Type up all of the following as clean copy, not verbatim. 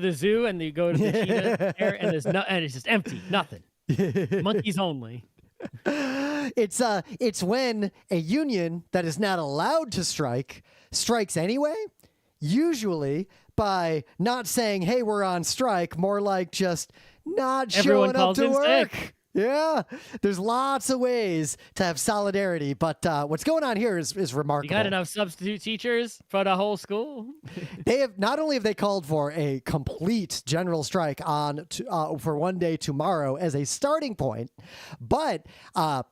the zoo and you go to the cheetah area and and it's just empty, nothing. Monkeys only. It's when a union that is not allowed to strike strikes anyway, usually by not saying, hey, we're on strike, more like just not Everyone showing up calls to in work. sick. Yeah, there's lots of ways to have solidarity, but what's going on here is remarkable. You got enough substitute teachers for the whole school? They have not only have they called for a complete general strike for one day tomorrow as a starting point, but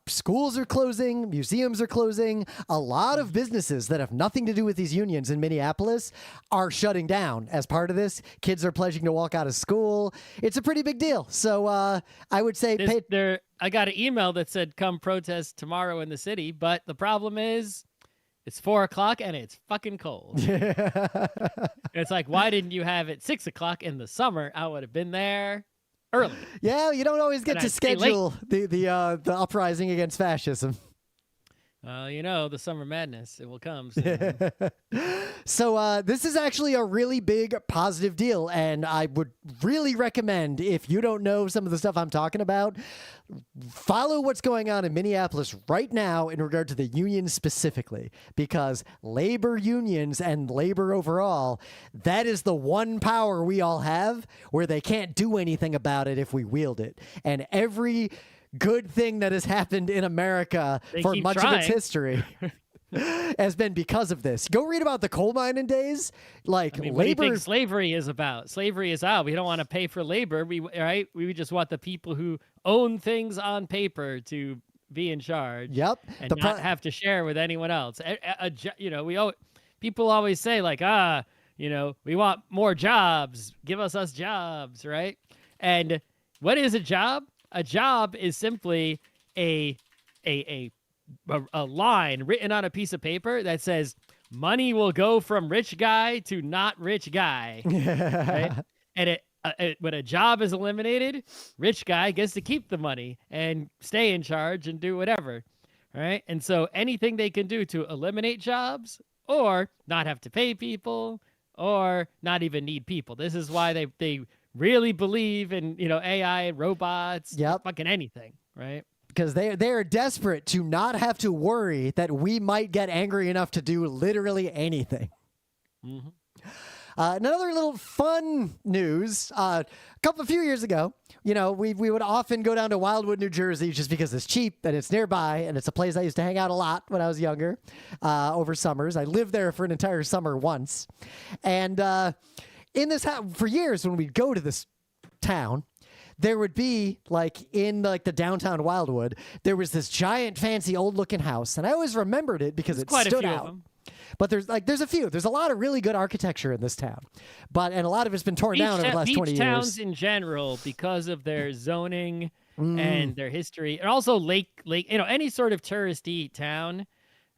schools are closing, museums are closing. A lot of businesses that have nothing to do with these unions in Minneapolis are shutting down as part of this. Kids are pledging to walk out of school. It's a pretty big deal. So I would say I got an email that said come protest tomorrow in the city, but the problem is it's 4:00 and it's fucking cold. It's like, why didn't you have it 6:00 in the summer? I would have been there early. Yeah, you don't always get to schedule the uprising against fascism. The summer madness, it will come soon. So this is actually a really big positive deal, and I would really recommend, if you don't know some of the stuff I'm talking about, follow what's going on in Minneapolis right now in regard to the unions specifically, because labor unions and labor overall, that is the one power we all have where they can't do anything about it if we wield it. And every good thing that has happened in America for much of its history has been because of this. Go read about the coal mining days. What do you think slavery is about? Slavery is out. We don't want to pay for labor. We just want the people who own things on paper to be in charge. Yep. And not have to share with anyone else. People always say we want more jobs. Give us jobs, right? And what is a job? A job is simply a line written on a piece of paper that says money will go from rich guy to not rich guy. Right? And when a job is eliminated, rich guy gets to keep the money and stay in charge and do whatever. Right? And so anything they can do to eliminate jobs or not have to pay people or not even need people. This is why they really believe in AI and robots. Yep. Fucking anything, right? Because they are desperate to not have to worry that we might get angry enough to do literally anything. Mm-hmm. Another little fun news. A few years ago, we would often go down to Wildwood, New Jersey, just because it's cheap and it's nearby, and it's a place I used to hang out a lot when I was younger, over summers. I lived there for an entire summer once, and in this house for years, when we'd go to this town, there would be in the downtown Wildwood, there was this giant, fancy, old-looking house, and I always remembered it because it stood out. But there's a few. There's a lot of really good architecture in this town, and a lot of it's been torn down over the last 20 years. Beach towns in general, because of their zoning and their history, and also lake, any sort of touristy town,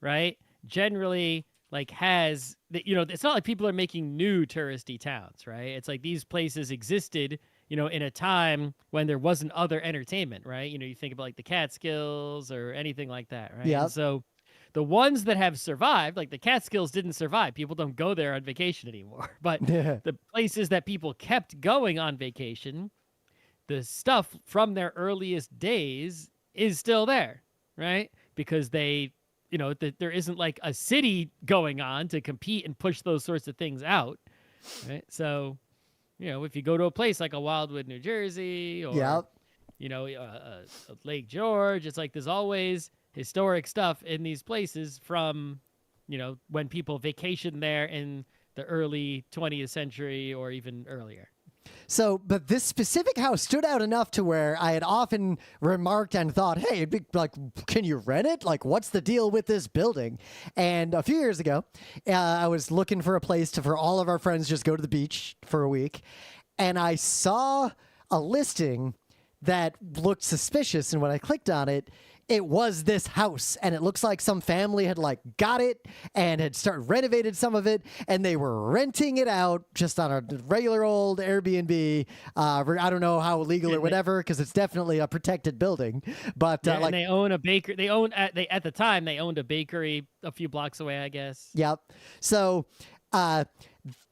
right? Generally, has it's not like people are making new touristy towns, right? It's like these places existed, in a time when there wasn't other entertainment, right? You think about the Catskills or anything like that, right? Yeah. So the ones that have survived, the Catskills didn't survive. People don't go there on vacation anymore. But the places that people kept going on vacation, the stuff from their earliest days is still there, right? Because there isn't a city going on to compete and push those sorts of things out, right? So, if you go to a place like a Wildwood, New Jersey, or Lake George, it's there's always historic stuff in these places from, when people vacationed there in the early 20th century or even earlier. So, but this specific house stood out enough to where I had often remarked and thought, hey, it'd be can you rent it? What's the deal with this building? And a few years ago, I was looking for a place for all of our friends just go to the beach for a week. And I saw a listing that looked suspicious. And when I clicked on it, it was this house, and it looks like some family had got it and had renovated some of it, and they were renting it out just on a regular old Airbnb. I don't know how legal or whatever, because it's definitely a protected building. But and they own a bakery. At the time they owned a bakery a few blocks away, I guess. Yep. So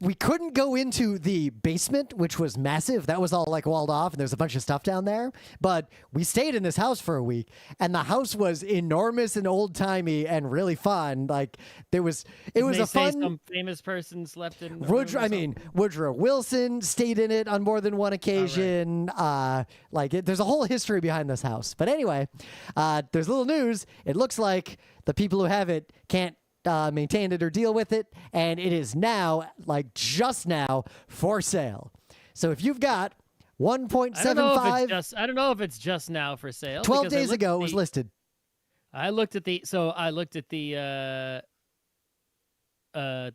we couldn't go into the basement, which was massive. That was all like walled off, and there's a bunch of stuff down there. But we stayed in this house for a week, and the house was enormous and old timey and really fun. Like it was a fun. Some famous person slept in. Woodrow Wilson stayed in it on more than one occasion. Right. There's a whole history behind this house. But anyway, there's a little news. It looks like the people who have it can't maintain it or deal with it, and it is now, just now, for sale. So if you've got 1.75, I don't know if it's just now for sale. 12 days ago it was listed. I looked at the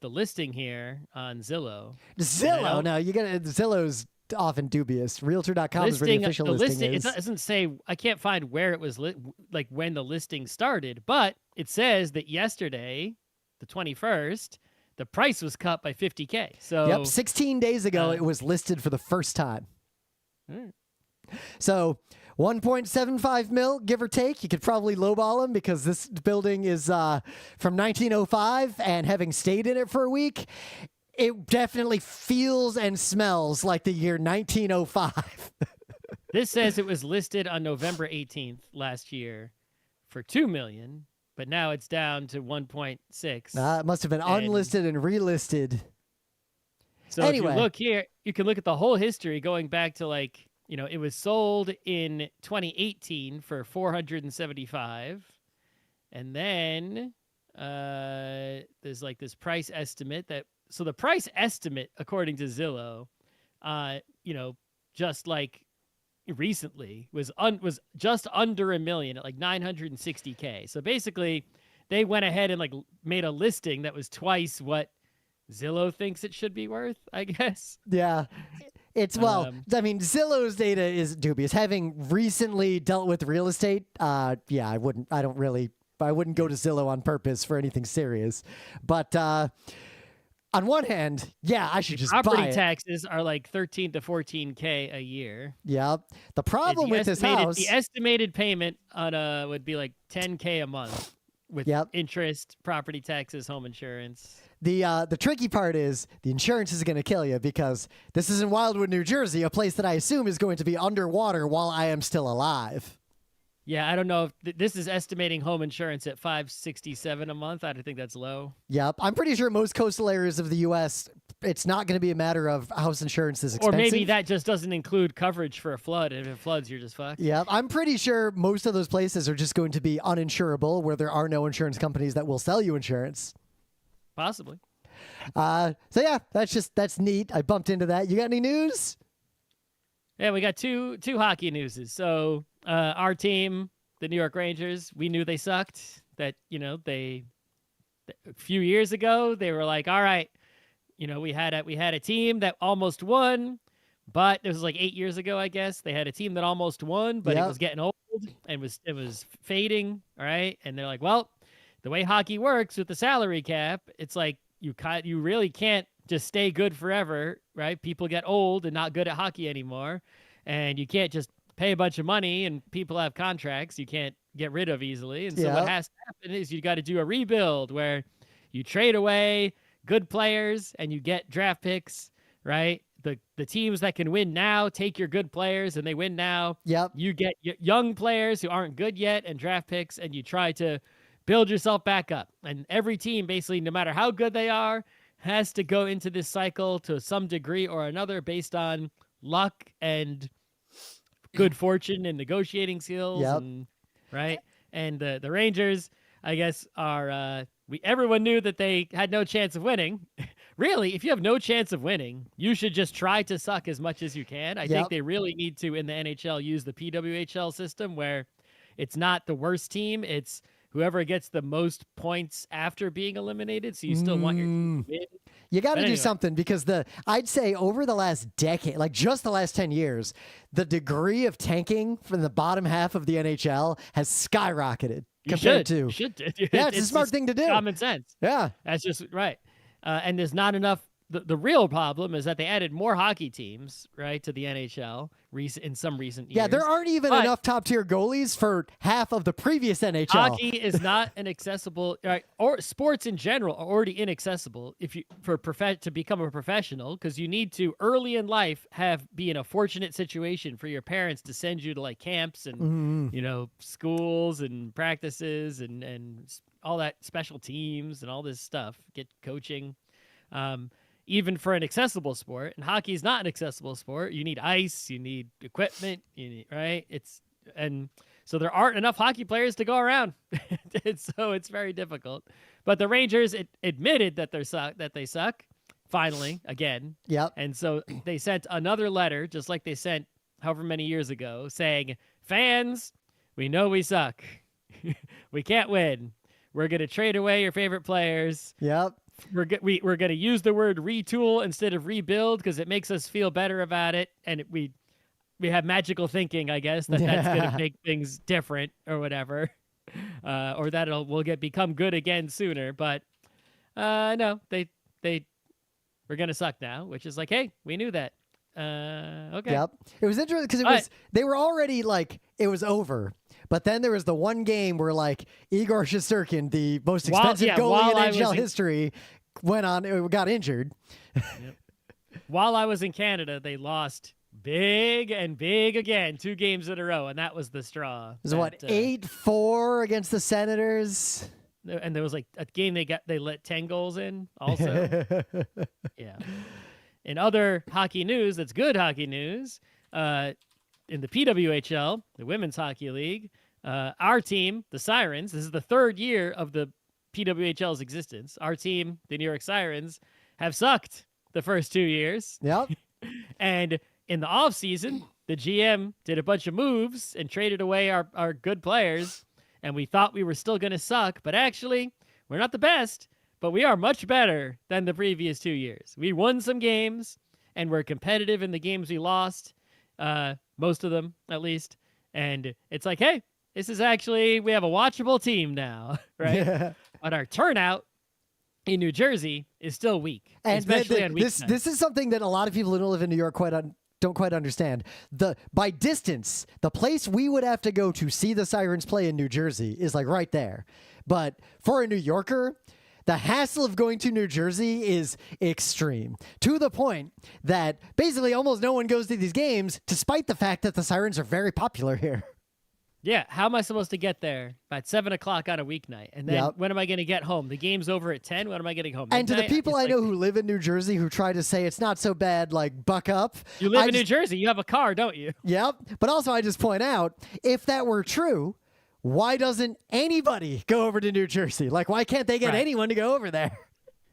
listing here on Zillow. No, Zillow's often dubious. Realtor.com is where the official listing is. It doesn't say. I can't find where it was when the listing started, but it says that yesterday, the 21st, the price was cut by $50K. So 16 days ago it was listed for the first time. So 1.75 mil, give or take. You could probably lowball them because this building is from 1905, and having stayed in it for a week, it definitely feels and smells like the year 1905. This says it was listed on November 18th last year for $2 million. But now it's down to 1.6. It must have been unlisted and relisted. So anyway, if you look here, you can look at the whole history going back to it was sold in 2018 for $475, and then there's this price estimate so the price estimate according to Zillow, just recently was just under $1 million at $960K. So basically they went ahead and made a listing that was twice what Zillow thinks it should be worth, I guess. Yeah. It's Zillow's data is dubious. Having recently dealt with real estate, I wouldn't go to Zillow on purpose for anything serious. But on one hand, I should just buy it. Property taxes are $13 to $14K a year. Yeah. The problem with this house, the estimated payment on would be $10K a month with interest, property taxes, home insurance. The tricky part is the insurance is going to kill you because this is in Wildwood, New Jersey, a place that I assume is going to be underwater while I am still alive. Yeah, I don't know if this is estimating home insurance at $567 a month. I don't think that's low. Yep, I'm pretty sure most coastal areas of the U.S., it's not going to be a matter of house insurance is expensive. Or maybe that just doesn't include coverage for a flood. And if it floods, you're just fucked. Yeah, I'm pretty sure most of those places are just going to be uninsurable, where there are no insurance companies that will sell you insurance. Possibly. That's neat. I bumped into that. You got any news? Yeah, we got two hockey newses. So our team, the New York Rangers, we knew they sucked. That a few years ago they were like, all right, we had a team that almost won, but it was 8 years ago, I guess. They had a team that almost won, but it was getting old and it was fading. All right, and they're like, well, the way hockey works with the salary cap, it's you really can't just stay good forever, right? People get old and not good at hockey anymore, and you can't just pay a bunch of money and people have contracts you can't get rid of easily. And so what has to happen is you got to do a rebuild where you trade away good players and you get draft picks, right? The teams that can win now take your good players and they win now. Yep. You get young players who aren't good yet and draft picks, and you try to build yourself back up. And every team, basically, no matter how good they are, has to go into this cycle to some degree or another based on luck and good fortune and negotiating skills. Yep. And, right? And the Rangers, I guess, are everyone knew that they had no chance of winning. Really, if you have no chance of winning, you should just try to suck as much as you can. I think they really need to, in the NHL, use the PWHL system where it's not the worst team. It's whoever gets the most points after being eliminated. So you still want your team to win. You got to do something because I'd say over the last decade, just the last 10 years, the degree of tanking from the bottom half of the NHL has skyrocketed compared to. You should. Yeah, it's a smart thing to do. Common sense. Yeah. That's just right. And there's not enough the real problem is that they added more hockey teams, right, to the NHL in some recent years. Yeah, there aren't even enough top-tier goalies for half of the previous NHL. Hockey is not an accessible, right, or sports in general are already inaccessible to become a professional, because you need to early in life be in a fortunate situation for your parents to send you to like camps and schools and practices and all that, special teams and all this stuff, get coaching. Even for an accessible sport, and hockey is not an accessible sport. You need ice, you need equipment, right? So there aren't enough hockey players to go around. So it's very difficult. But the Rangers admitted that they suck, finally, again. Yep. And so they sent another letter, just like they sent however many years ago, saying, fans, we know we suck. We can't win. We're going to trade away your favorite players. Yep. We're going to use the word retool instead of rebuild because it makes us feel better about it. And we have magical thinking, I guess, that's going to make things different or whatever, or that we'll become good again sooner. But no, we're going to suck now, which is like, hey, we knew that. Okay. Yep. It was interesting because they were already like, it was over. But then there was the one game where like Igor Shesterkin, the most expensive goalie in NHL history, got injured. Yep. While I was in Canada, they lost big again, 2 games in a row, and that was the straw. It was 8-4 against the Senators. And there was like a game they let 10 goals in also. Yeah. In other hockey news, that's good hockey news, in the PWHL, the Women's Hockey League, our team, the Sirens, this is the 3rd year of the PWHL's existence. Our team, the New York Sirens, have sucked the first 2 years. Yep. And in the offseason, the GM did a bunch of moves and traded away our good players, and we thought we were still going to suck, but actually, we're not the best, but we are much better than the previous 2 years. We won some games, and we're competitive in the games we lost, most of them, at least. And it's like, hey, we have a watchable team now, right? Yeah. But our turnout in New Jersey is still weak, and especially on weeknights. This is something that a lot of people who live in New York don't quite understand. By distance, the place we would have to go to see the Sirens play in New Jersey is like right there. But for a New Yorker, the hassle of going to New Jersey is extreme, to the point that basically almost no one goes to these games, despite the fact that the Sirens are very popular here. Yeah, how am I supposed to get there at 7 o'clock on a weeknight? And then when am I going to get home? The game's over at 10. When am I getting home? And to the people I know who live in New Jersey who try to say it's not so bad, like, buck up. You live in New Jersey. You have a car, don't you? Yep. But also I just point out, if that were true, why doesn't anybody go over to New Jersey? Like, why can't they get anyone to go over there?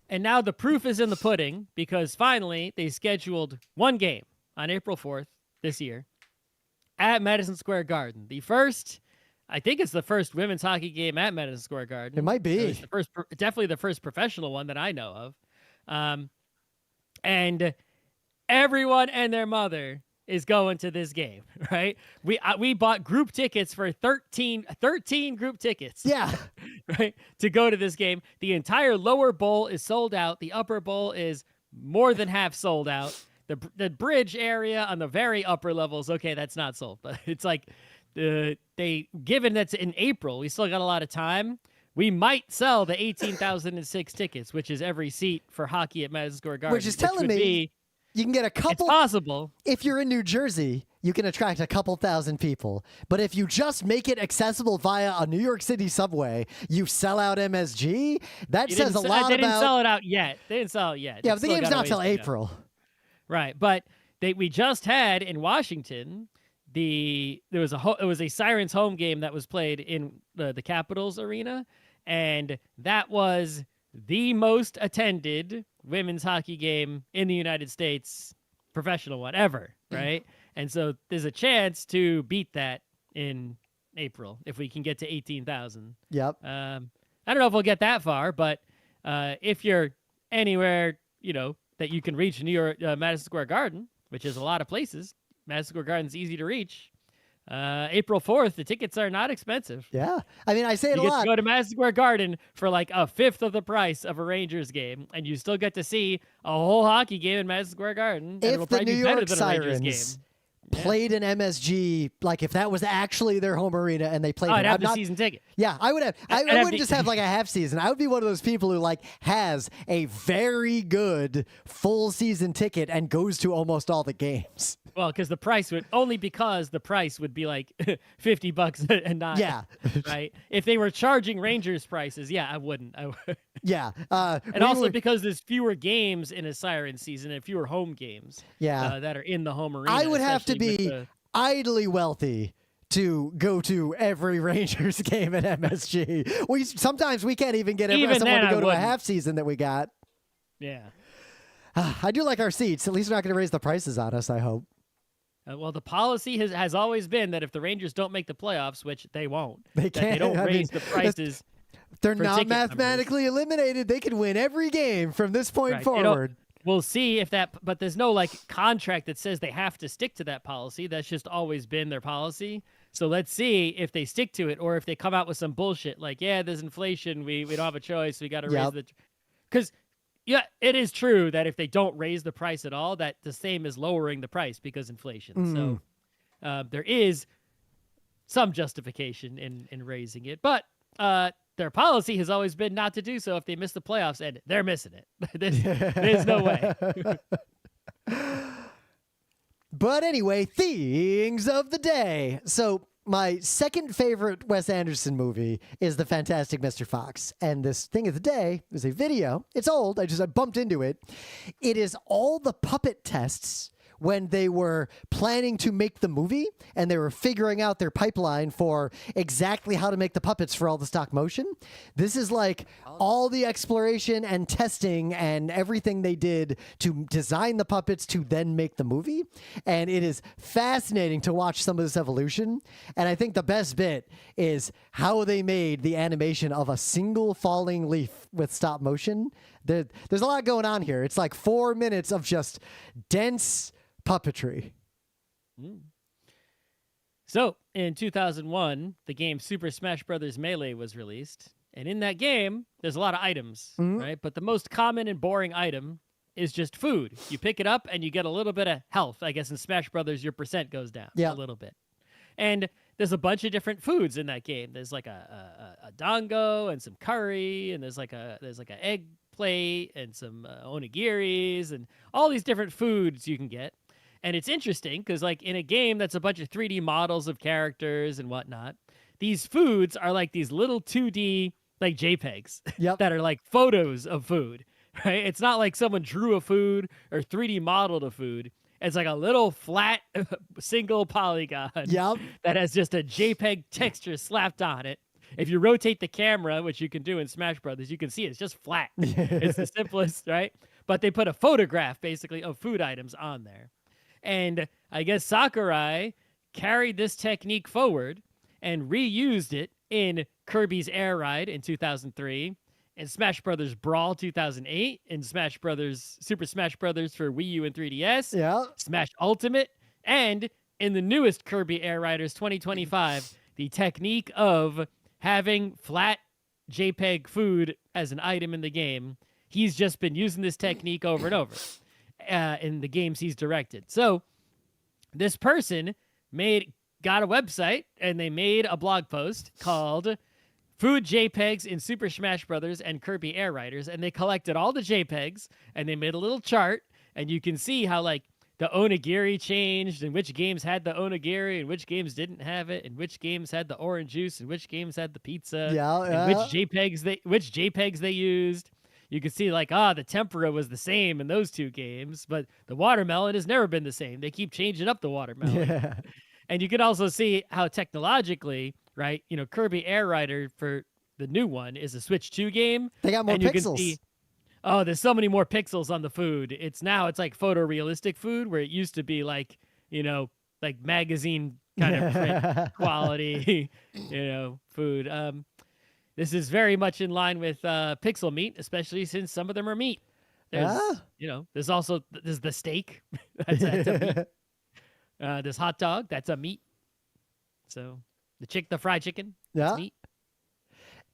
And now the proof is in the pudding, because finally they scheduled one game on April 4th this year at Madison Square Garden. I think it's the first women's hockey game at Madison Square Garden. It might be. Definitely the first professional one that I know of. And everyone and their mother is going to this game, right? We bought group tickets for 13 group tickets. Yeah. Right? To go to this game. The entire lower bowl is sold out. The upper bowl is more than half sold out. The bridge area on the very upper levels, okay, that's not sold. But it's like, given that's in April, we still got a lot of time. We might sell the 18,006 tickets, which is every seat for hockey at Madison Square Garden. Which is telling me you can get a couple. It's possible. If you're in New Jersey, you can attract a couple thousand people. But if you just make it accessible via a New York City subway, you sell out MSG. That says a lot about. They didn't sell it out yet. Yeah, but the game's not till April. Right, but we just had in Washington. It was a Sirens home game that was played in the Capitals arena, and that was the most attended women's hockey game in the United States, professional one ever, right? And so there's a chance to beat that in April if we can get to 18,000. Yep. I don't know if we'll get that far, but if you're anywhere, that you can reach New York, Madison Square Garden, which is a lot of places. Madison Square Garden's easy to reach. April 4th. The tickets are not expensive. Yeah. I mean, I say it You a get lot. to go to Madison Square Garden for like a fifth of the price of a Rangers game, and you still get to see a whole hockey game in Madison Square Garden. And it'll If the probably New be better York than a Rangers Sirens game. played an MSG, like if that was actually their home arena and they played I'd it, have I'm the not, season ticket. yeah, I would have. I have wouldn't just have like a half season. I would be one of those people who like has a very good full season ticket and goes to almost all the games. Well, because the price would be like $50 and not. Yeah. Right. If they were charging Rangers prices, yeah, I wouldn't. Yeah. And also because there's fewer games in a Siren season and fewer home games. Yeah. That are in the home arena. I would have to especially be with idly wealthy to go to every Rangers game at MSG. Sometimes we can't even get Even someone then, to I go to a wouldn't. half season that we got. Yeah. I do like our seats. At least they're not going to raise the prices on us, I hope. Well, the policy has always been that if the Rangers don't make the playoffs, which they won't, They that can't. they don't I raise mean, the prices. They're for not ticket numbers. mathematically eliminated. They could win every game from this point Right. forward. We'll see if that, but there's no like contract that says they have to stick to that policy. That's just always been their policy. So let's see if they stick to it or if they come out with some bullshit like, yeah, there's inflation. We don't have a choice. We got to raise the, because yeah, it is true that if they don't raise the price at all, that the same as lowering the price because inflation. So there is some justification in raising it, but their policy has always been not to do so if they miss the playoffs, and they're missing it. There's no way. But anyway, things of the day. So my second favorite Wes Anderson movie is The Fantastic Mr. Fox. And this thing of the day is a video. It's old. I bumped into it. It is all the puppet tests when they were planning to make the movie and they were figuring out their pipeline for exactly how to make the puppets for all the stop motion. This is like all the exploration and testing and everything they did to design the puppets to then make the movie. And it is fascinating to watch some of this evolution. And I think the best bit is how they made the animation of a single falling leaf with stop motion. There's a lot going on here. It's like 4 minutes of just dense puppetry. So, in 2001, the game Super Smash Bros. Melee was released. And in that game, there's a lot of items, right? But the most common and boring item is just food. You pick it up and you get a little bit of health. I guess in Smash Brothers, your percent goes down a little bit. And there's a bunch of different foods in that game. There's like a dango and some curry, and there's like a egg plate and some onigiris and all these different foods you can get. And it's interesting because like in a game that's a bunch of 3D models of characters and whatnot, these foods are like these little 2D like JPEGs that are like photos of food, right? It's not like someone drew a food or 3D modeled a food. It's like a little flat single polygon that has just a JPEG texture slapped on it. If you rotate the camera, which you can do in Smash Brothers, you can see it's just flat. It's the simplest, right? But they put a photograph basically of food items on there. And I guess Sakurai carried this technique forward and reused it in Kirby's Air Ride in 2003, in Smash Brothers Brawl 2008, in Super Smash Brothers for Wii U and 3DS, Smash Ultimate, and in the newest Kirby Air Riders 2025, the technique of having flat JPEG food as an item in the game. He's just been using this technique over and over in the games he's directed. So this person got a website and they made a blog post called Food JPEGs in Super Smash Brothers and Kirby Air Riders, and they collected all the JPEGs and they made a little chart, and you can see how like the onigiri changed and which games had the onigiri and which games didn't have it and which games had the orange juice and which games had the pizza and which JPEGs they used. You can see like, the tempura was the same in those two games, but the watermelon has never been the same. They keep changing up the watermelon. Yeah. And you can also see how technologically, right, Kirby Air Rider for the new one is a Switch 2 game. They got more and pixels. You can see, there's so many more pixels on the food. It's like photorealistic food where it used to be like, like magazine kind of print quality, food. This is very much in line with pixel meat, especially since some of them are meat. There's, there's the steak. That's a meat. This hot dog, that's a meat. So the fried chicken. Yeah. It's meat.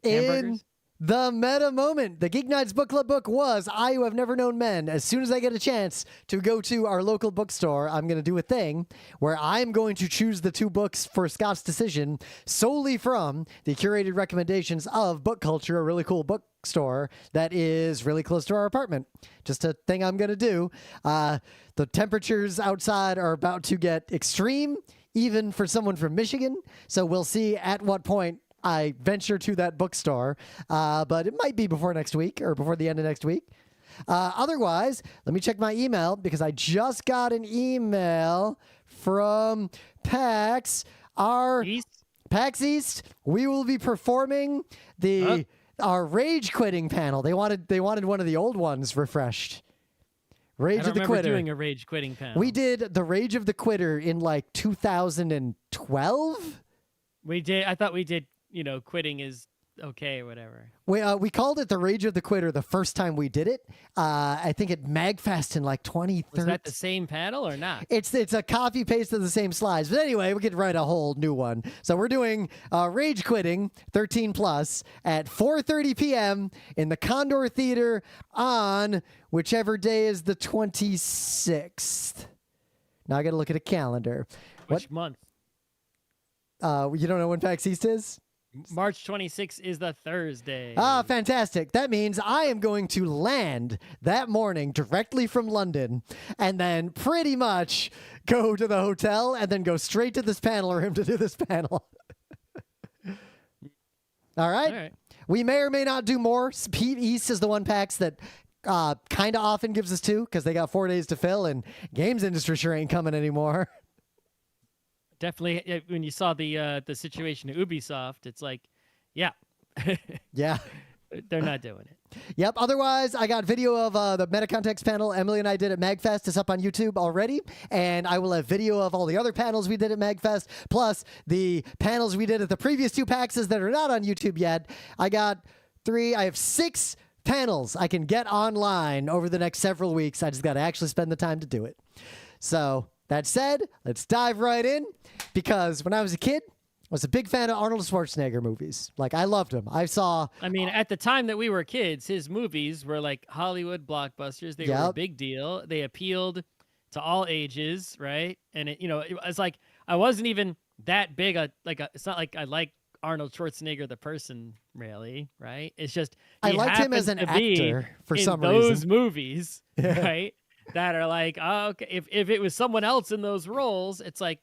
In Hamburgers. the meta moment, the GeekNights book club book was I Who Have Never Known Men. As soon as I get a chance to go to our local bookstore, I'm going to do a thing where I'm going to choose the 2 books for Scott's decision solely from the curated recommendations of Book Culture, a really cool bookstore that is really close to our apartment. Just a thing I'm going to do. The temperatures outside are about to get extreme, even for someone from Michigan. So we'll see at what point I venture to that bookstore, but it might be before next week or before the end of next week. Otherwise, let me check my email because I just got an email from PAX. PAX East. We will be performing our rage quitting panel. They wanted one of the old ones refreshed. Rage of the Quitter. Doing a rage quitting panel. We did the Rage of the Quitter in like 2012. We did. I thought we did. Quitting is okay or whatever. We called it the Rage of the Quitter the first time we did it. I think at MagFest in like 2013. Was that the same panel or not? It's a copy paste of the same slides. But anyway, we could write a whole new one. So we're doing Rage Quitting 13 plus at 4:30 p.m. in the Condor Theater on whichever day is the 26th. Now I got to look at a calendar. Which month? You don't know when PAX East is? March 26th is the Thursday. Ah, fantastic. That means I am going to land that morning directly from London and then pretty much go to the hotel and then go straight to this panel room to do this panel. All right. We may or may not do more. Pete East is the one PAX that kind of often gives us 2 because they got 4 days to fill and games industry sure ain't coming anymore. Definitely, when you saw the situation at Ubisoft, it's like, yeah. Yeah. They're not doing it. Yep. Otherwise, I got video of the Meta Context panel Emily and I did at MagFest. It's up on YouTube already. And I will have video of all the other panels we did at MagFest, plus the panels we did at the previous 2 PAXs that are not on YouTube yet. I have 6 panels I can get online over the next several weeks. I just got to actually spend the time to do it. So that said, let's dive right in, because when I was a kid, I was a big fan of Arnold Schwarzenegger movies. Like, I loved him. I mean, at the time that we were kids, his movies were like Hollywood blockbusters. They were a big deal. They appealed to all ages, right? And it was like, I wasn't even that big. It's not like I like Arnold Schwarzenegger the person, really, right? It's just I liked him as an actor for some reason. Those movies, right? That are like, oh, okay. If it was someone else in those roles, it's like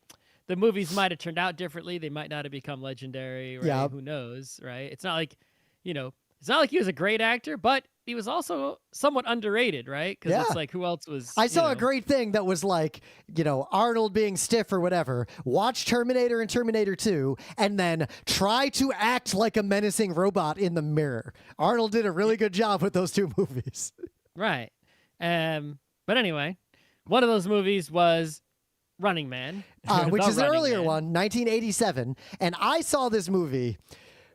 the movies might have turned out differently. They might not have become legendary, right? Yeah. Who knows, right? It's not like, it's not like he was a great actor, but he was also somewhat underrated, right? Because it's like, who else was? I saw a great thing that was like, Arnold being stiff or whatever. Watch Terminator and Terminator 2, and then try to act like a menacing robot in the mirror. Arnold did a really good job with those 2 movies. Right. But anyway, one of those movies was Running Man. Which is an earlier one, 1987. And I saw this movie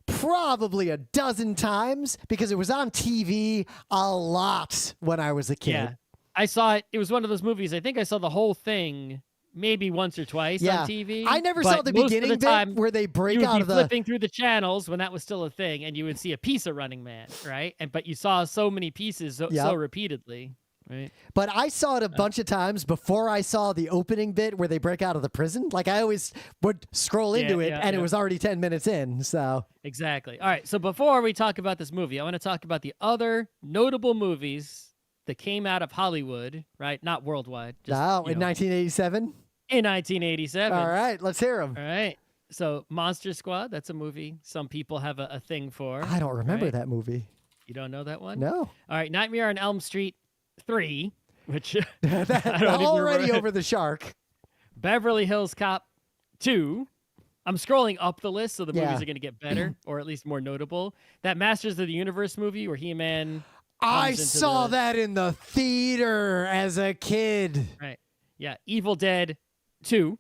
probably a dozen times because it was on TV a lot when I was a kid. Yeah. I saw it. It was one of those movies. I think I saw the whole thing maybe once or twice on TV. I never saw the beginning bit where they break out of the... flipping through the channels when that was still a thing, and you would see a piece of Running Man, right? But you saw so many pieces so repeatedly. Right. But I saw it a bunch of times before I saw the opening bit where they break out of the prison. Like, I always would scroll into it, and it was already 10 minutes in, so... Exactly. All right, so before we talk about this movie, I want to talk about the other notable movies that came out of Hollywood, right? Not worldwide. Just, in 1987? In 1987. All right, let's hear them. All right. So, Monster Squad, that's a movie some people have a thing for. I don't remember that movie. You don't know that one? No. All right, Nightmare on Elm Street 3, which already over the shark. Beverly Hills Cop 2. I'm scrolling up the list, so the movies are going to get better, or at least more notable. That Masters of the Universe movie where He-Man... I saw that in the theater as a kid. Right. Yeah. Evil Dead 2.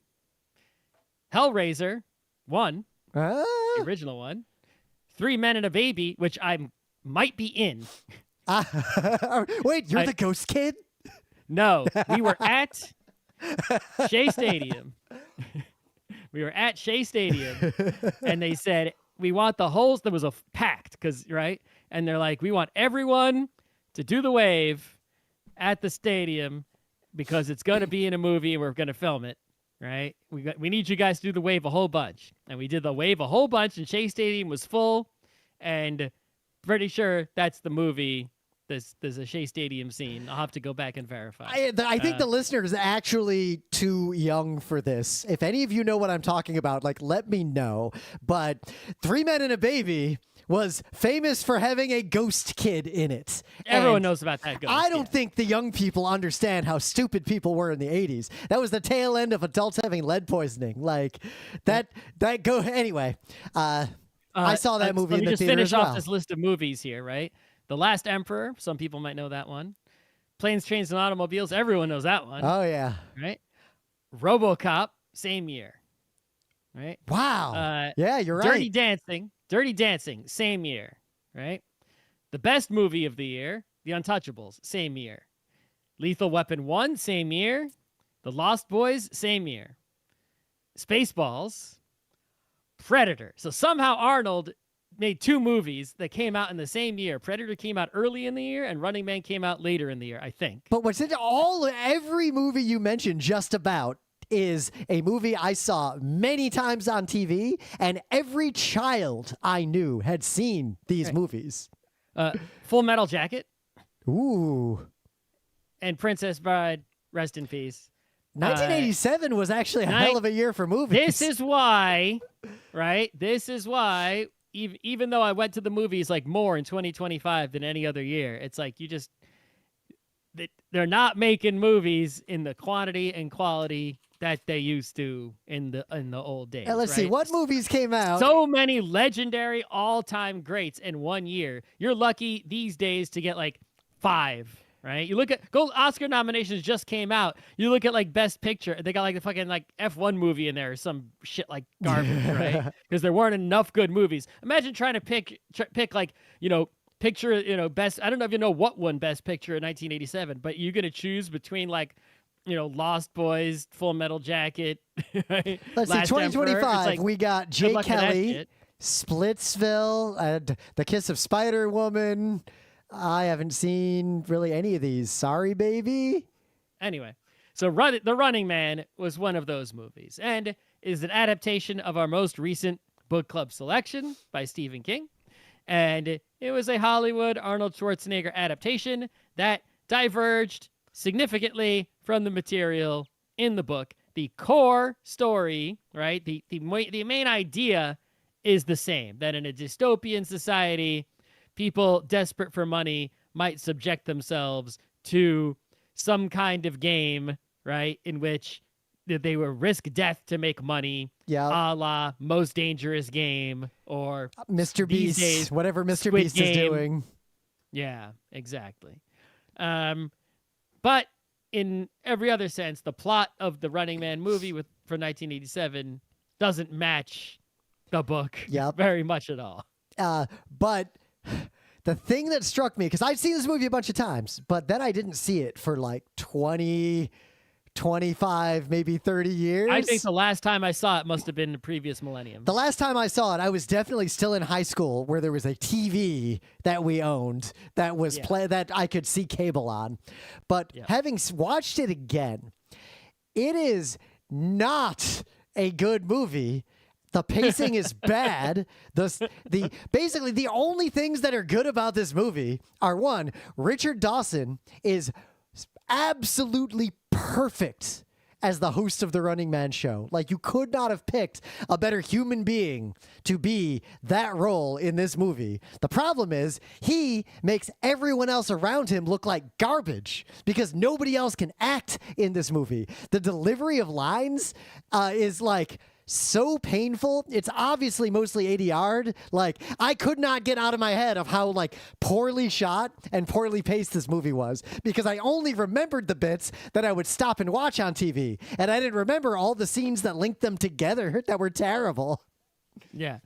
Hellraiser 1. The original one. 3 Men and a Baby, which I might be in. Wait, you're the ghost kid? No, we were at Shea Stadium. We were at Shea Stadium, and they said, we want the holes. There was a packed, right? And they're like, we want everyone to do the wave at the stadium because it's going to be in a movie and we're going to film it, right? We need you guys to do the wave a whole bunch. And we did the wave a whole bunch, and Shea Stadium was full, and pretty sure that's the movie. There's a Shea Stadium scene. I'll have to go back and verify. I think the listener is actually too young for this. If any of you know what I'm talking about, like, let me know. But Three Men and a Baby was famous for having a ghost kid in it. Everyone knows about that ghost. I don't think the young people understand how stupid people were in the 80s. That was the tail end of adults having lead poisoning. Like, anyway. I saw that movie in the theater as well. Let me just finish off this list of movies here, right? The Last Emperor, some people might know that one. Planes, Trains, and Automobiles, everyone knows that one. Oh, yeah. Right? RoboCop, same year. Right? Wow. Yeah, you're right. Dirty Dancing, same year. Right? The best movie of the year, The Untouchables, same year. Lethal Weapon 1, same year. The Lost Boys, same year. Spaceballs, Predator. So somehow Arnold made two movies that came out in the same year. Predator came out early in the year, and Running Man came out later in the year, I think. But every movie you mentioned just about is a movie I saw many times on TV, and every child I knew had seen these movies. Full Metal Jacket. Ooh. And Princess Bride, rest in peace. 1987 was actually a hell of a year for movies. This is why, right? This is why, even though I went to the movies like more in 2025 than any other year, it's like they're not making movies in the quantity and quality that they used to in the old days. Let's see, what movies came out? So many legendary all-time greats in one year. You're lucky these days to get like 5. Right? You look at Oscar nominations just came out. You look at like Best Picture. They got like the fucking like F1 movie in there or some shit like garbage, right? Because there weren't enough good movies. Imagine trying to pick like, picture, best. I don't know if you know what won Best Picture in 1987, but you're gonna choose between like, Lost Boys, Full Metal Jacket. Right? Let's see, 2025. Like, we got Jay Kelly, Splitsville, The Kiss of Spider-Woman. I haven't seen really any of these. Sorry, baby. Anyway, so The Running Man was one of those movies and is an adaptation of our most recent book club selection by Stephen King. And it was a Hollywood Arnold Schwarzenegger adaptation that diverged significantly from the material in the book. The core story, right? The main idea is the same, that in a dystopian society, people desperate for money might subject themselves to some kind of game, right, in which they will risk death to make money, a la Most Dangerous Game or Mr. Beast, days, whatever Mr. Squid Beast Game. is doing. Yeah, exactly. But in every other sense, the plot of the Running Man movie for 1987 doesn't match the book very much at all. But the thing that struck me, because I've seen this movie a bunch of times, but then I didn't see it for like 20, 25, maybe 30 years. I think the last time I saw it must have been the previous millennium. The last time I saw it, I was definitely still in high school, where there was a TV that we owned that was that I could see cable on. But having watched it again, it is not a good movie. The pacing is bad. Basically the only things that are good about this movie are, one, Richard Dawson is absolutely perfect as the host of the Running Man show. Like, you could not have picked a better human being to be that role in this movie. The problem is he makes everyone else around him look like garbage because nobody else can act in this movie. The delivery of lines is like so painful. It's obviously mostly ADR'd. Like, I could not get out of my head of how like poorly shot and poorly paced this movie was, because I only remembered the bits that I would stop and watch on TV, and I didn't remember all the scenes that linked them together that were terrible. Yeah.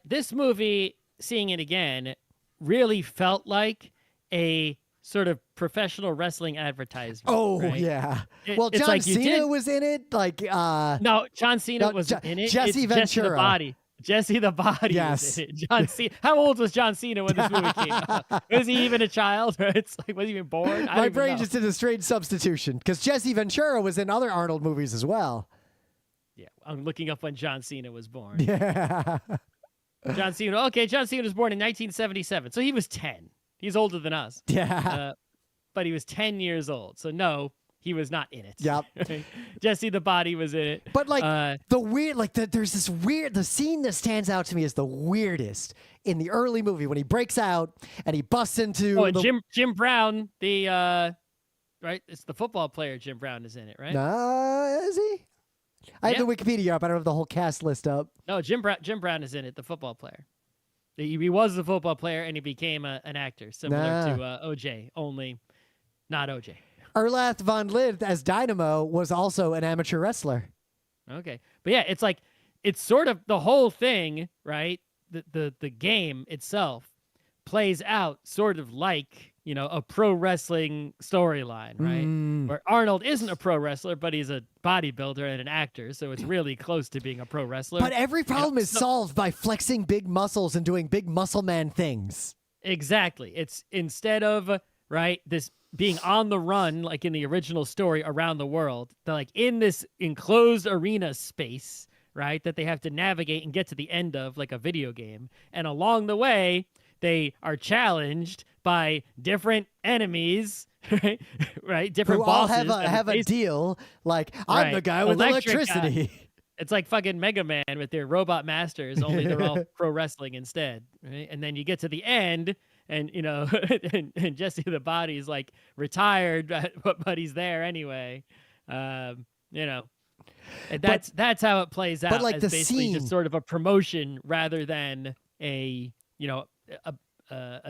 This movie, seeing it again, really felt like a sort of professional wrestling advertisement. Oh, right? yeah. Well, it's John like Cena was in it. Like, no, John Cena wasn't in it. Jesse It's Ventura. Jesse the Body. Jesse the Body Yes. was in it. John Cena. How old was John Cena when this movie came out? Was he even a child? It's like, was he even born? My brain just did a strange substitution because Jesse Ventura was in other Arnold movies as well. Yeah, I'm looking up when John Cena was born. Yeah. John Cena. Okay, John Cena was born in 1977, so he was 10. He's older than us. Yeah. But he was 10 years old, so no, he was not in it. Yep. Jesse the Body was in it. But like there's this weird, the scene that stands out to me as the weirdest in the early movie when he breaks out and he busts into. Oh, Jim Brown, right? It's the football player. Jim Brown is in it, right? Is he? I have the Wikipedia up. I don't have the whole cast list up. No, Jim Brown is in it, the football player. He was the football player, and he became an actor, similar to OJ, only not OJ. Erlath von Lith as Dynamo was also an amateur wrestler. Okay. But yeah, it's like, it's sort of the whole thing, right? The game itself plays out sort of like, a pro wrestling storyline, right? Where Arnold isn't a pro wrestler, but he's a bodybuilder and an actor, so it's really close to being a pro wrestler. But every problem is solved by flexing big muscles and doing big muscle man things. Exactly. It's instead of, right, this being on the run, like in the original story around the world, they're like in this enclosed arena space, right, that they have to navigate and get to the end of like a video game. And along the way, they are challenged by different enemies, right? Different who bosses. all have a deal. Like, I'm the guy with electricity. It's like fucking Mega Man with their robot masters, only they're all pro wrestling instead. Right? And then you get to the end, and and Jesse the Body's like retired, but he's there anyway. And that's how it plays out. But like as the basically scene, just sort of a promotion rather than a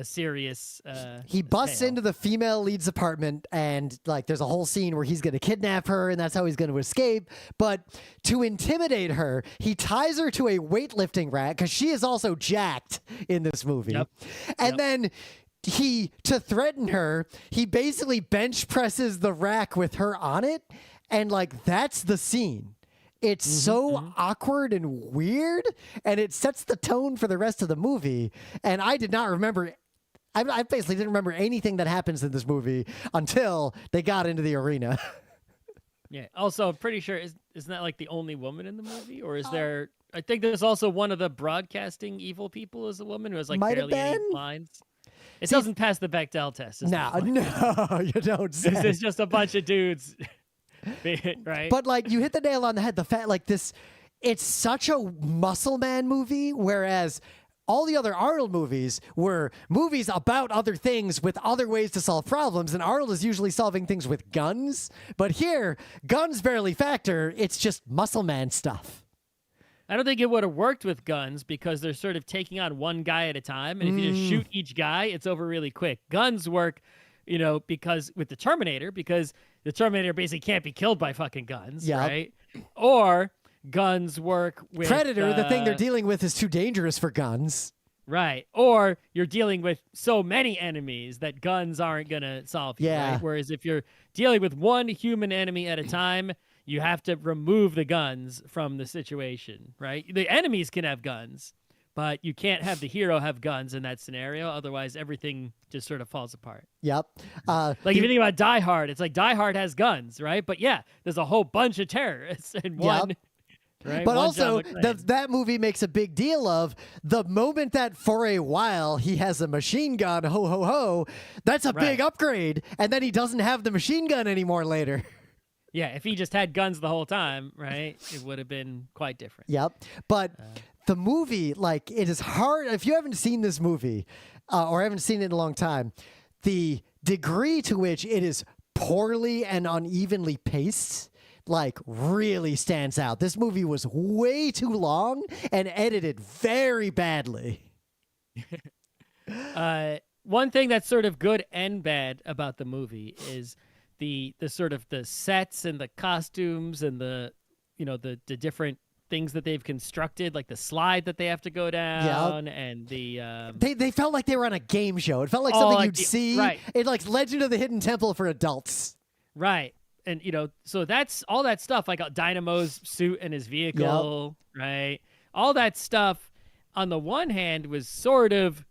serious. He busts tale. into the female lead's apartment, and like there's a whole scene where he's going to kidnap her, and that's how he's going to escape. But to intimidate her, he ties her to a weightlifting rack because she is also jacked in this movie. Yep. And then to threaten her, he basically bench presses the rack with her on it, and like that's the scene. It's so awkward and weird, and it sets the tone for the rest of the movie. And I did not remember. I basically didn't remember anything that happens in this movie until they got into the arena. Yeah. Also, I'm pretty sure isn't that like the only woman in the movie, or is there? I think there's also one of the broadcasting evil people is a woman who has like barely any lines. It doesn't pass the Bechdel test. No, you don't say. It's just a bunch of dudes. Right. But like you hit the nail on the head. The fact like this, it's such a muscle man movie, whereas all the other Arnold movies were movies about other things with other ways to solve problems, and Arnold is usually solving things with guns. But here, guns barely factor. It's just muscle man stuff. I don't think it would have worked with guns because they're sort of taking on one guy at a time, and if you just shoot each guy, it's over really quick. Guns work, because with the Terminator, because the Terminator basically can't be killed by fucking guns, right? Or guns work with Predator. The thing they're dealing with is too dangerous for guns. Right. Or you're dealing with so many enemies that guns aren't going to solve you. Yeah. Right? Whereas if you're dealing with one human enemy at a time, you have to remove the guns from the situation, right? The enemies can have guns, but you can't have the hero have guns in that scenario. Otherwise, everything just sort of falls apart. Yep. Like if you think about Die Hard, it's like Die Hard has guns, right? But yeah, there's a whole bunch of terrorists in one. Right? But one also, that movie makes a big deal of the moment that for a while he has a machine gun, ho, ho, ho, that's a big upgrade. And then he doesn't have the machine gun anymore later. Yeah, if he just had guns the whole time, right, it would have been quite different. Yep. But the movie, like, it is hard. If you haven't seen this movie or haven't seen it in a long time, the degree to which it is poorly and unevenly paced, like, really stands out. This movie was way too long and edited very badly. One thing that's sort of good and bad about the movie is the sort of the sets and the costumes and the different things that they've constructed, like the slide that they have to go down, and the they felt like they were on a game show. It felt like something you'd see in like Legend of the Hidden Temple for adults. Right. And so that's all that stuff, like Dynamo's suit and his vehicle, right? All that stuff on the one hand was sort of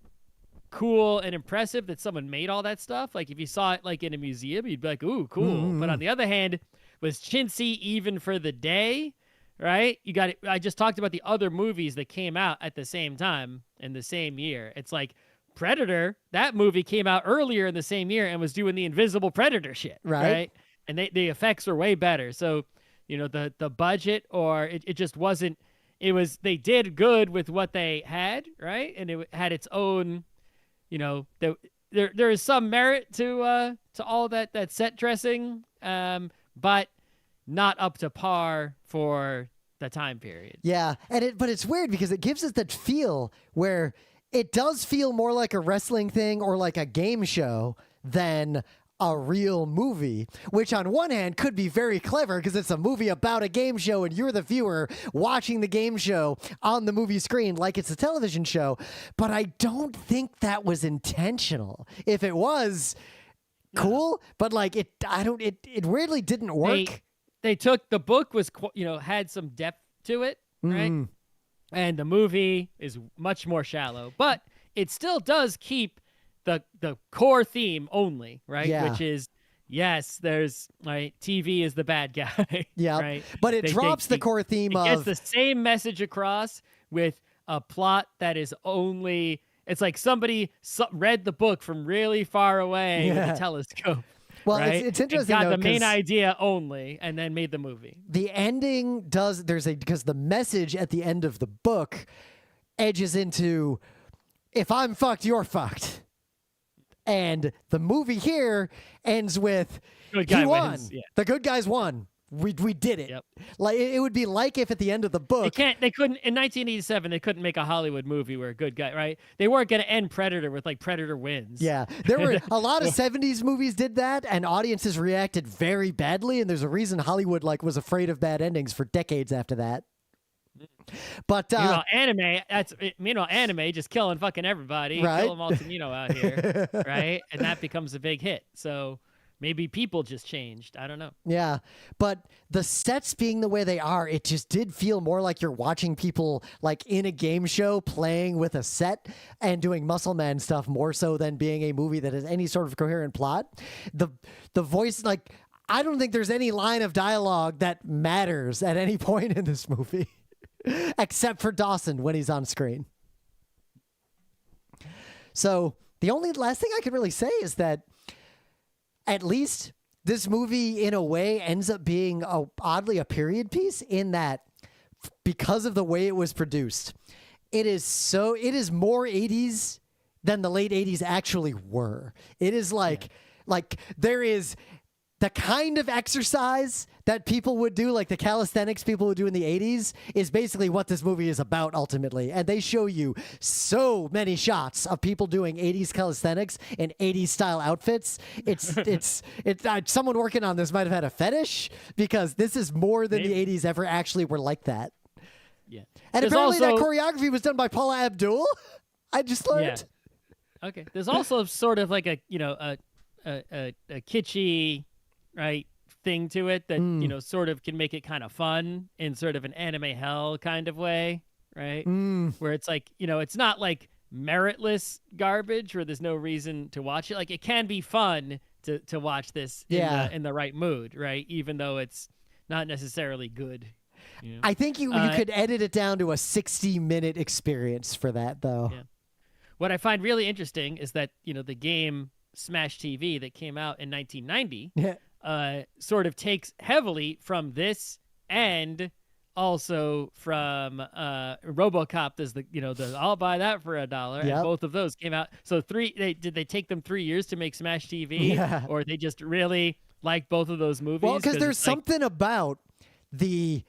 cool and impressive that someone made all that stuff. Like if you saw it like in a museum, you'd be like, ooh, cool. But on the other hand, was chintzy even for the day, right? You got it. I just talked about the other movies that came out at the same time in the same year. It's like Predator, that movie came out earlier in the same year and was doing the invisible Predator shit, right? And the effects are way better. So, the budget, or it just wasn't, they did good with what they had, right? And it had its own, there is some merit to all that set dressing, but not up to par for the time period. Yeah, but it's weird because it gives us that feel where it does feel more like a wrestling thing or like a game show than a real movie, which on one hand could be very clever because it's a movie about a game show and you're the viewer watching the game show on the movie screen like it's a television show. But I don't think that was intentional. If it was, cool, but like it weirdly didn't work. They took the book was had some depth to it, right? And the movie is much more shallow, but it still does keep the core theme only, right? Yeah. Which is, yes, there's TV is the bad guy. Yeah, right? But it drops the core theme it of gets the same message across with a plot that is only. It's like somebody read the book from really far away with a telescope. Well, right? it's interesting. Got the main idea only, and then made the movie. The ending does. Because the message at the end of the book edges into, if I'm fucked, you're fucked. And the movie here ends with, he won. Yeah. The good guys won. We did it. Yep. Like it would be like if at the end of the book they couldn't in 1987 they couldn't make a Hollywood movie where a good guy, right? They weren't going to end Predator with like Predator wins. Yeah. There were a lot of 70s movies did that and audiences reacted very badly, and there's a reason Hollywood was afraid of bad endings for decades after that. But anime just killing fucking everybody, right? Kill them all out here, right? And that becomes a big hit. So maybe people just changed. I don't know. Yeah, but the sets being the way they are, it just did feel more like you're watching people like in a game show playing with a set and doing muscle man stuff more so than being a movie that has any sort of coherent plot. The voice, I don't think there's any line of dialogue that matters at any point in this movie. Except for Dawson when he's on screen. So the only last thing I could really say is that at least this movie, in a way, ends up being oddly a period piece in that because of the way it was produced, it is more 80s than the late 80s actually were. It is like there is the kind of exercise that people would do, like the calisthenics people would do in the 80s, is basically what this movie is about ultimately. And they show you so many shots of people doing 80s calisthenics in 80s style outfits. It's someone working on this might have had a fetish because this is more than the 80s ever actually were like that. Yeah. And apparently that choreography was done by Paula Abdul. I just learned. Yeah. Okay. There's also sort of like a kitschy, right, thing to it that sort of can make it kind of fun in sort of an anime hell kind of way, right? Where it's like, it's not like meritless garbage where there's no reason to watch it. Like it can be fun to watch this in the right mood, right? Even though it's not necessarily good. I think you could edit it down to a 60-minute experience for that, though. Yeah. What I find really interesting is that the game Smash TV that came out in 1990 sort of takes heavily from this and also from RoboCop. There's the I'll buy that for $1, and both of those came out. So did they take them 3 years to make Smash TV, or they just really like both of those movies? Well, because there's something about the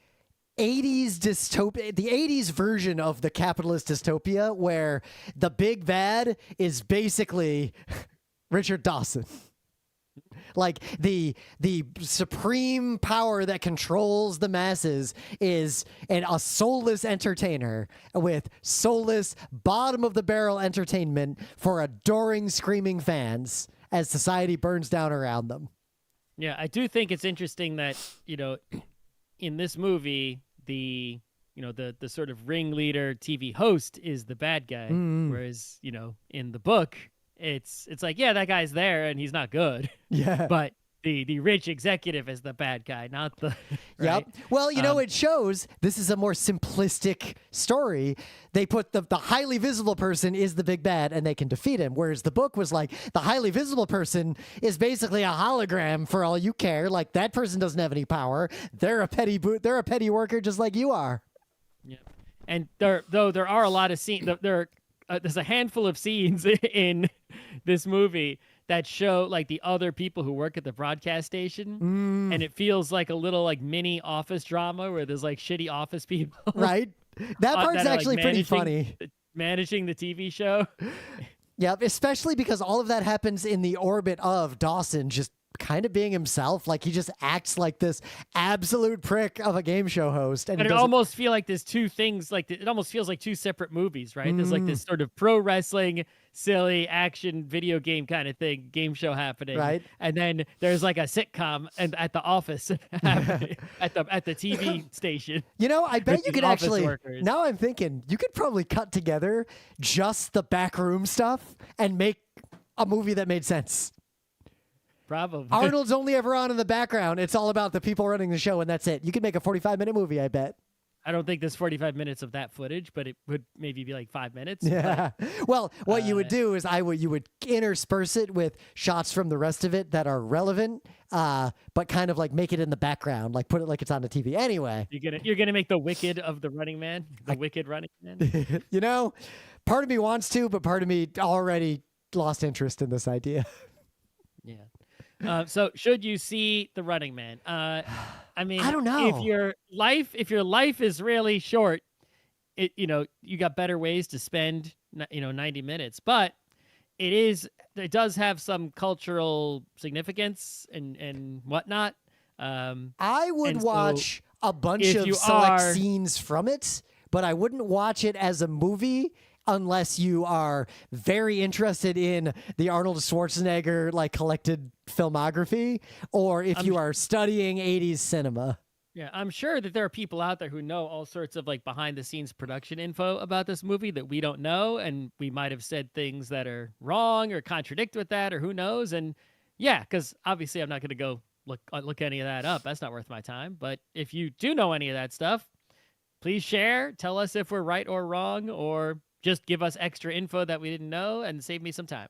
80s dystopia, the 80s version of the capitalist dystopia where the big bad is basically Richard Dawson. Like the supreme power that controls the masses is a soulless entertainer with soulless bottom of the barrel entertainment for adoring screaming fans as society burns down around them. Yeah, I do think it's interesting that, in this movie, the sort of ringleader TV host is the bad guy, whereas, in the book, it's like, yeah, that guy's there and he's not good. Yeah. But the rich executive is the bad guy, not the right? Yep. Well, it shows this is a more simplistic story. They put the highly visible person is the big bad and they can defeat him. Whereas the book was like the highly visible person is basically a hologram for all you care. Like that person doesn't have any power. They're a petty worker just like you are. Yeah. And there are a lot of scenes. There's a handful of scenes in this movie that show like the other people who work at the broadcast station, and it feels like a little like mini office drama where there's like shitty office people. Right. That part's actually pretty funny. Managing the TV show. Yep, especially because all of that happens in the orbit of Dawson just kind of being himself. Like he just acts like this absolute prick of a game show host. And it almost feel like there's two things, like it almost feels like two separate movies, right? There's like this sort of pro wrestling, silly action video game kind of thing, game show happening. Right. And then there's like a sitcom and at the office happening, at the TV station. I bet you could actually, workers. Now I'm thinking, you could probably cut together just the backroom stuff and make a movie that made sense. Probably. Arnold's only ever on in the background. It's all about the people running the show, and that's it. You could make a 45-minute movie, I bet. I don't think there's 45 minutes of that footage, but it would maybe be like 5 minutes. Yeah. Well, what you would do is you would intersperse it with shots from the rest of it that are relevant, but kind of like make it in the background, like put it like it's on the TV. Anyway. You're gonna make the Wicked of the Running Man, the Wicked Running Man. Part of me wants to, but part of me already lost interest in this idea. Yeah. So should you see The Running Man? I mean, I don't know. If your life is really short, you got better ways to spend 90 minutes, but it does have some cultural significance and whatnot. I would watch a bunch of select scenes from it, but I wouldn't watch it as a movie unless you are very interested in the Arnold Schwarzenegger like collected filmography, or if you are studying 80s cinema. Yeah, I'm sure that there are people out there who know all sorts of like behind the scenes production info about this movie that we don't know, and we might have said things that are wrong or contradict with that, or who knows. And yeah, because obviously I'm not going to go look any of that up. That's not worth my time. But if you do know any of that stuff, please share. Tell us if we're right or wrong, or just give us extra info that we didn't know and save me some time.